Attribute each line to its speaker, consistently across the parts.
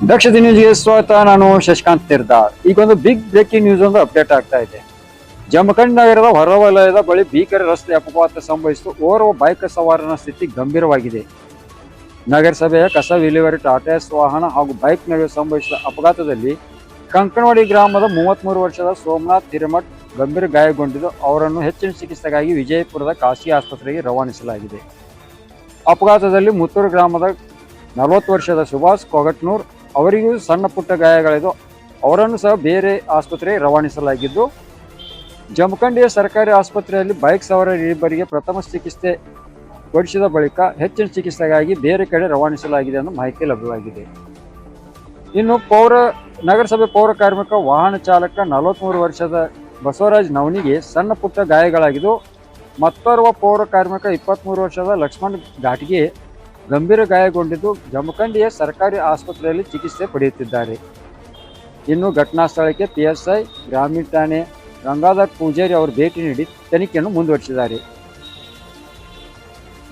Speaker 1: ದಕ್ಷಿಣ ನ್ಯೂಸ್ಗೆ ಸ್ವಾಗತ. ನಾನು ಶಶಿಕಾಂತ್ ತಿರ್ದಾರ್. ಈಗೊಂದು ಬಿಗ್ ಬ್ರೇಕಿಂಗ್ ನ್ಯೂಸ್ ಒಂದು ಅಪ್ಡೇಟ್ ಆಗ್ತಾ ಇದೆ. ಜಮಖಂಡಿ ನಗರದ ಹೊರವಲಯದ ಬಳಿ ಭೀಕರ ರಸ್ತೆ ಅಪಘಾತ ಸಂಭವಿಸಿದ್ದು ಓರ್ವ ಬೈಕ್ ಸವಾರನ ಸ್ಥಿತಿ ಗಂಭೀರವಾಗಿದೆ. ನಗರಸಭೆಯ ಕಸ ವಿಲೇವಾರಿ ಟಾಟಾ ವಾಹನ ಹಾಗೂ ಬೈಕ್ ನಡುವೆ ಸಂಭವಿಸಿದ ಅಪಘಾತದಲ್ಲಿ ಕಂಕನವಾಡಿ ಗ್ರಾಮದ 33 ವರ್ಷದ ಸೋಮನಾಥ್ ಹಿರೇಮಠ್ ಗಂಭೀರ ಗಾಯಗೊಂಡಿದ್ದು ಅವರನ್ನು ಹೆಚ್ಚಿನ ಚಿಕಿತ್ಸೆಗಾಗಿ ವಿಜಯಪುರದ ಖಾಸಗಿ ಆಸ್ಪತ್ರೆಗೆ ರವಾನಿಸಲಾಗಿದೆ. ಅಪಘಾತದಲ್ಲಿ ಮುತ್ತೂರು ಗ್ರಾಮದ 40 ವರ್ಷದ ಸುಭಾಷ್ ಕೊಗಟ್ನೂರ್ ಅವರಿಗೂ ಸಣ್ಣ ಪುಟ್ಟ ಗಾಯಗಳಿದ್ದು ಅವರನ್ನು ಸಹ ಬೇರೆ ಆಸ್ಪತ್ರೆಗೆ ರವಾನಿಸಲಾಗಿದ್ದು, ಜಮಖಂಡಿಯ ಸರ್ಕಾರಿ ಆಸ್ಪತ್ರೆಯಲ್ಲಿ ಬೈಕ್ ಸವಾರ ಇಬ್ಬರಿಗೆ ಪ್ರಥಮ ಚಿಕಿತ್ಸೆ ಕೊಡಿಸಿದ ಬಳಿಕ ಹೆಚ್ಚಿನ ಚಿಕಿತ್ಸೆಗಾಗಿ ಬೇರೆ ಕಡೆ ರವಾನಿಸಲಾಗಿದೆ ಎಂದು ಮಾಹಿತಿ ಲಭ್ಯವಾಗಿದೆ. ಇನ್ನು ನಗರಸಭೆ ಪೌರ ಕಾರ್ಮಿಕ ವಾಹನ ಚಾಲಕ 43 ವರ್ಷದ ಬಸವರಾಜ್ ನವನಿಗೆ ಸಣ್ಣ ಪುಟ್ಟ ಗಾಯಗಳಾಗಿದ್ದು, ಮತ್ತೋರ್ವ ಪೌರ ಕಾರ್ಮಿಕ 23 ವರ್ಷದ ಲಕ್ಷ್ಮಣ್ ಘಾಟಿಗೆ ಗಂಭೀರ ಗಾಯಗೊಂಡಿದ್ದು ಜಮಖಂಡಿಯ ಸರ್ಕಾರಿ ಆಸ್ಪತ್ರೆಯಲ್ಲಿ ಚಿಕಿತ್ಸೆ ಪಡೆಯುತ್ತಿದ್ದಾರೆ. ಇನ್ನು ಘಟನಾ ಸ್ಥಳಕ್ಕೆ PSI ಗ್ರಾಮೀಣ ಠಾಣೆ ಗಂಗಾಧರ್ ಪೂಜಾರಿ ಅವರು ಭೇಟಿ ನೀಡಿ ತನಿಖೆಯನ್ನು ಮುಂದುವರಿಸಿದ್ದಾರೆ.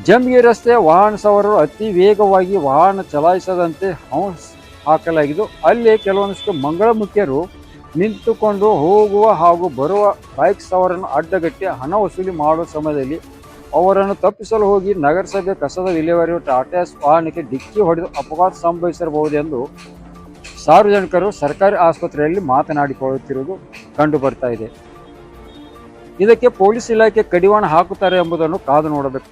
Speaker 1: ಜಂಬಿಗೆ ರಸ್ತೆಯ ವಾಹನ ಸವಾರರು ಅತಿ ವೇಗವಾಗಿ ವಾಹನ ಚಲಾಯಿಸದಂತೆ ಹೌಸ್ ಹಾಕಲಾಗಿದ್ದು, ಅಲ್ಲಿ ಕೆಲವೊಂದಿಷ್ಟು ಮಂಗಳಮುಖಿಯರು ನಿಂತುಕೊಂಡು ಹೋಗುವ ಹಾಗೂ ಬರುವ ಬೈಕ್ ಸವಾರನ್ನು ಅಡ್ಡಗಟ್ಟಿ ಹಣ ವಸೂಲಿ ಮಾಡುವ ಸಮಯದಲ್ಲಿ ಅವರನ್ನು ತಪ್ಪಿಸಲು ಹೋಗಿ ನಗರಸಭೆ ಕಸದ ವಿಲೇವಾರಿ ಟಾಟಾ ವಾಹನಕ್ಕೆ ಡಿಕ್ಕಿ ಹೊಡೆದು ಅಪಘಾತ ಸಂಭವಿಸಿರಬಹುದೆಂದು ಸಾರ್ವಜನಿಕರು ಸರ್ಕಾರಿ ಆಸ್ಪತ್ರೆಯಲ್ಲಿ ಮಾತನಾಡಿಕೊಳ್ಳುತ್ತಿರುವುದು ಕಂಡು ಬರ್ತಾ ಇದೆ. ಇದಕ್ಕೆ ಪೊಲೀಸ್ ಇಲಾಖೆ ಕಡಿವಾಣ ಹಾಕುತ್ತಾರೆ ಎಂಬುದನ್ನು ಕಾದು ನೋಡಬೇಕು.